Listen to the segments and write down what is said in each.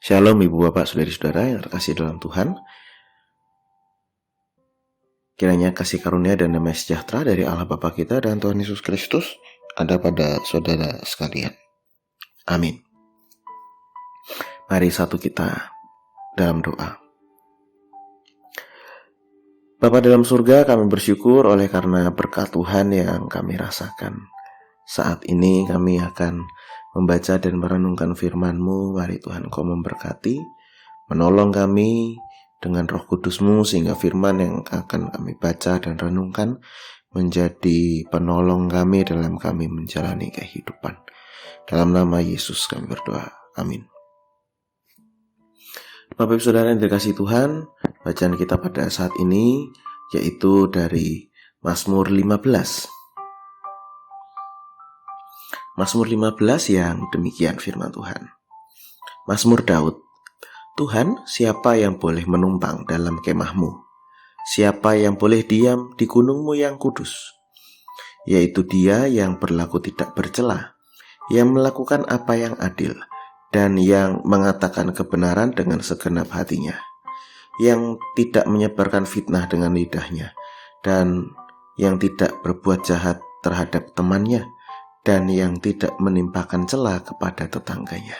Shalom Ibu Bapak Saudari-saudara yang terkasih dalam Tuhan. Kiranya kasih karunia dan damai sejahtera dari Allah Bapa kita dan Tuhan Yesus Kristus ada pada saudara sekalian. Amin. Mari satu kita dalam doa. Bapa dalam surga, kami bersyukur oleh karena berkat Tuhan yang kami rasakan. Saat ini kami akan membaca dan merenungkan firman-Mu. Mari Tuhan Kau memberkati, menolong kami dengan Roh Kudus-Mu sehingga firman yang akan kami baca dan renungkan menjadi penolong kami dalam kami menjalani kehidupan. Dalam nama Yesus kami berdoa. Amin. Bapak Ibu Saudara yang dikasihi Tuhan, bacaan kita pada saat ini yaitu dari Mazmur 15. Mazmur 15 yang demikian firman Tuhan. Mazmur Daud. Tuhan, siapa yang boleh menumpang dalam kemah-Mu? Siapa yang boleh diam di gunung-Mu yang kudus? Yaitu dia yang berlaku tidak bercela, yang melakukan apa yang adil, dan yang mengatakan kebenaran dengan segenap hatinya, yang tidak menyebarkan fitnah dengan lidahnya, dan yang tidak berbuat jahat terhadap temannya, dan yang tidak menimpakan cela kepada tetangganya,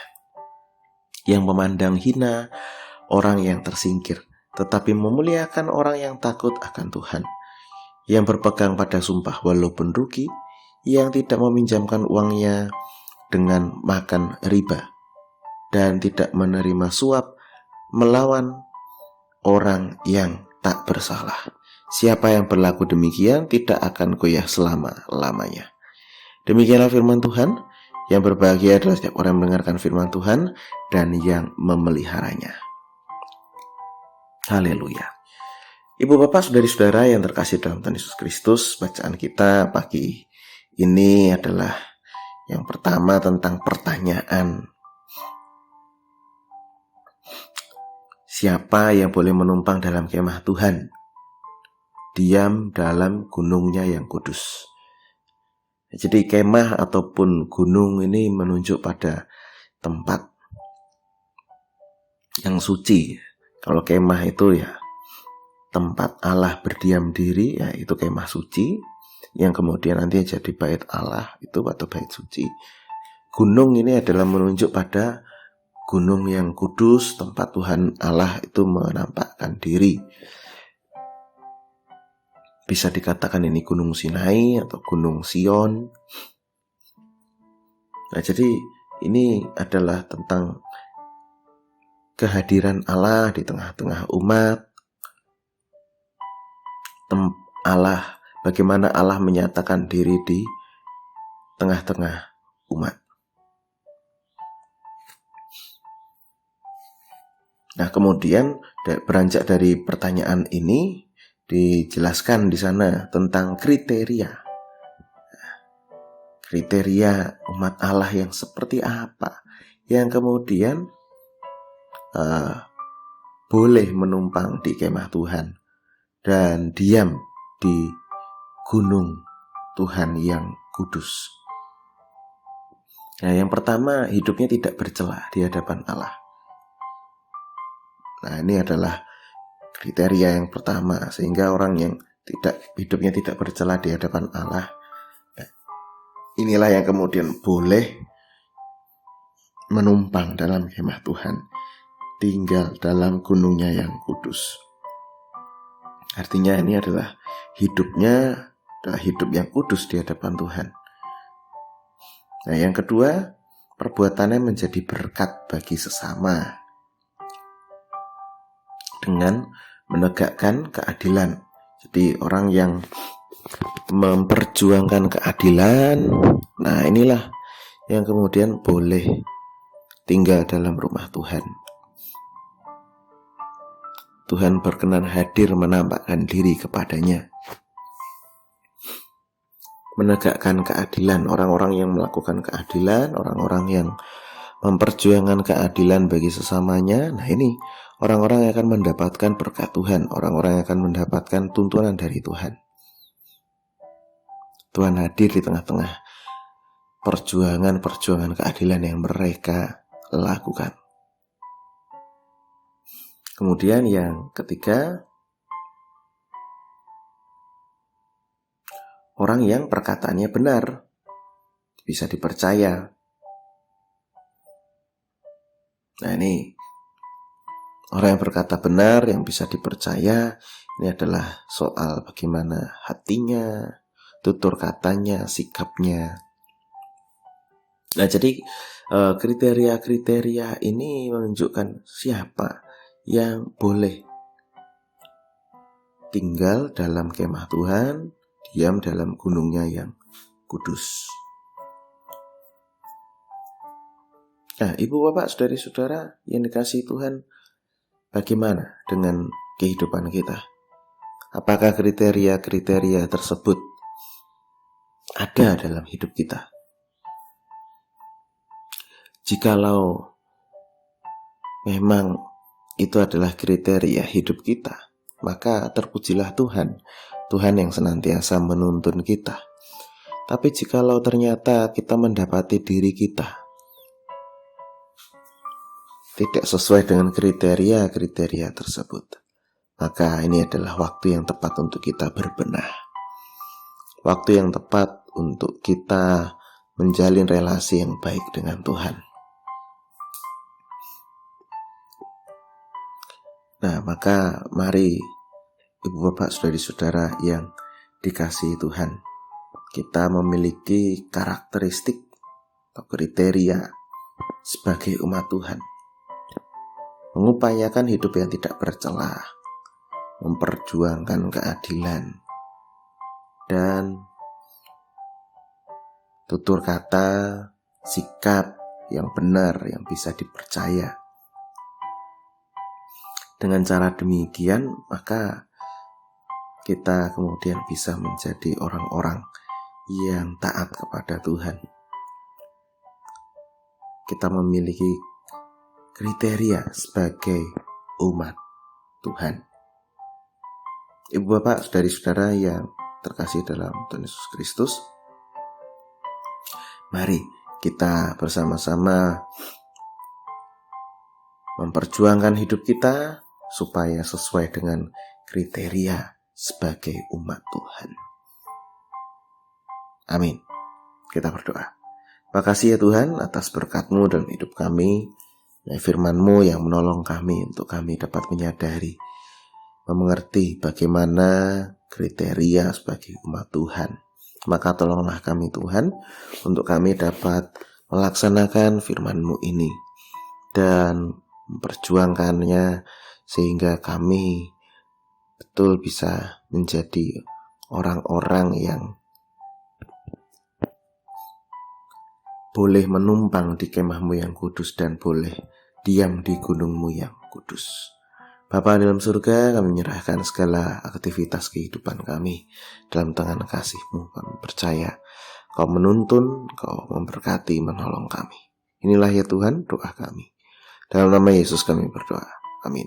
yang memandang hina orang yang tersingkir, tetapi memuliakan orang yang takut akan Tuhan, yang berpegang pada sumpah walaupun rugi, yang tidak meminjamkan uangnya dengan makan riba, dan tidak menerima suap melawan orang yang tak bersalah. Siapa yang berlaku demikian tidak akan goyah selama-lamanya. Demikianlah firman Tuhan. Yang berbahagia adalah setiap orang yang mendengarkan firman Tuhan dan yang memeliharanya. Haleluya. Ibu bapak saudari-saudara yang terkasih dalam Tuhan Yesus Kristus, bacaan kita pagi ini adalah yang pertama tentang pertanyaan. Siapa yang boleh menumpang dalam kemah Tuhan? Diam dalam gunungnya yang kudus. Jadi kemah ataupun gunung ini menunjuk pada tempat yang suci. Kalau kemah itu ya tempat Allah berdiam diri, ya itu kemah suci, yang kemudian nanti jadi bait Allah itu atau bait suci. Gunung ini adalah menunjuk pada gunung yang kudus, tempat Tuhan Allah itu menampakkan diri. Bisa dikatakan ini Gunung Sinai atau Gunung Sion. Nah, jadi ini adalah tentang kehadiran Allah di tengah-tengah umat. Allah, bagaimana Allah menyatakan diri di tengah-tengah umat. Nah, kemudian beranjak dari pertanyaan ini dijelaskan di sana tentang kriteria umat Allah yang seperti apa yang kemudian boleh menumpang di kemah Tuhan dan diam di gunung Tuhan yang kudus. Nah, yang pertama, hidupnya tidak bercela di hadapan Allah. Nah, ini adalah kriteria yang pertama, sehingga orang yang hidupnya tidak bercela di hadapan Allah, inilah yang kemudian boleh menumpang dalam kemah Tuhan, tinggal dalam gunungnya yang kudus. Artinya ini adalah hidupnya adalah hidup yang kudus di hadapan Tuhan. Nah, yang kedua, perbuatannya menjadi berkat bagi sesama dengan menegakkan keadilan. Jadi orang yang memperjuangkan keadilan, nah inilah yang kemudian boleh tinggal dalam rumah Tuhan. Tuhan berkenan hadir menampakkan diri kepadanya. Menegakkan keadilan, orang-orang yang melakukan keadilan, orang-orang yang memperjuangkan keadilan bagi sesamanya. Nah, ini orang-orang yang akan mendapatkan berkat Tuhan, orang-orang yang akan mendapatkan tuntunan dari Tuhan. Tuhan hadir di tengah-tengah perjuangan keadilan yang mereka lakukan. Kemudian yang ketiga, orang yang perkataannya benar, bisa dipercaya. Nah ini, orang yang berkata benar, yang bisa dipercaya, ini adalah soal bagaimana hatinya, tutur katanya, sikapnya. Nah jadi kriteria-kriteria ini menunjukkan siapa yang boleh tinggal dalam kemah Tuhan, diam dalam gunungnya yang kudus. Nah, ibu bapak, saudari-saudara yang dikasihi Tuhan, bagaimana dengan kehidupan kita? Apakah kriteria-kriteria tersebut ada dalam hidup kita? Jikalau memang itu adalah kriteria hidup kita, maka terpujilah Tuhan, Tuhan yang senantiasa menuntun kita. Tapi jikalau ternyata kita mendapati diri kita tidak sesuai dengan kriteria-kriteria tersebut, maka ini adalah waktu yang tepat untuk kita berbenah. Waktu yang tepat untuk kita menjalin relasi yang baik dengan Tuhan. Nah, maka mari ibu bapak, saudari-saudara yang dikasihi Tuhan, kita memiliki karakteristik atau kriteria sebagai umat Tuhan. Mengupayakan hidup yang tidak bercela, memperjuangkan keadilan, dan tutur kata, sikap yang benar, yang bisa dipercaya. Dengan cara demikian, maka kita kemudian bisa menjadi orang-orang yang taat kepada Tuhan. Kita memiliki kriteria sebagai umat Tuhan. Ibu bapak, saudari-saudara yang terkasih dalam Tuhan Yesus Kristus, mari kita bersama-sama memperjuangkan hidup kita supaya sesuai dengan kriteria sebagai umat Tuhan. Amin. Kita berdoa. Makasih ya Tuhan atas berkat-Mu dalam hidup kami, firman-Mu yang menolong kami untuk kami dapat menyadari, mengerti bagaimana kriteria sebagai umat Tuhan. Maka tolonglah kami Tuhan, untuk kami dapat melaksanakan firman-Mu ini dan memperjuangkannya, sehingga kami betul bisa menjadi orang-orang yang boleh menumpang di kemah-Mu yang kudus dan boleh diam di gunung-Mu yang kudus. Bapa dalam surga, kami menyerahkan segala aktivitas kehidupan kami dalam tangan kasih-Mu. Kami percaya Kau menuntun, Kau memberkati, menolong kami. Inilah ya Tuhan doa kami. Dalam nama Yesus kami berdoa. Amin.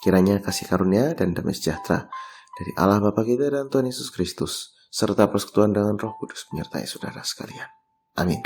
Kiranya kasih karunia dan damai sejahtera dari Allah Bapa kita dan Tuhan Yesus Kristus, serta persekutuan dengan Roh Kudus menyertai saudara sekalian. Amin.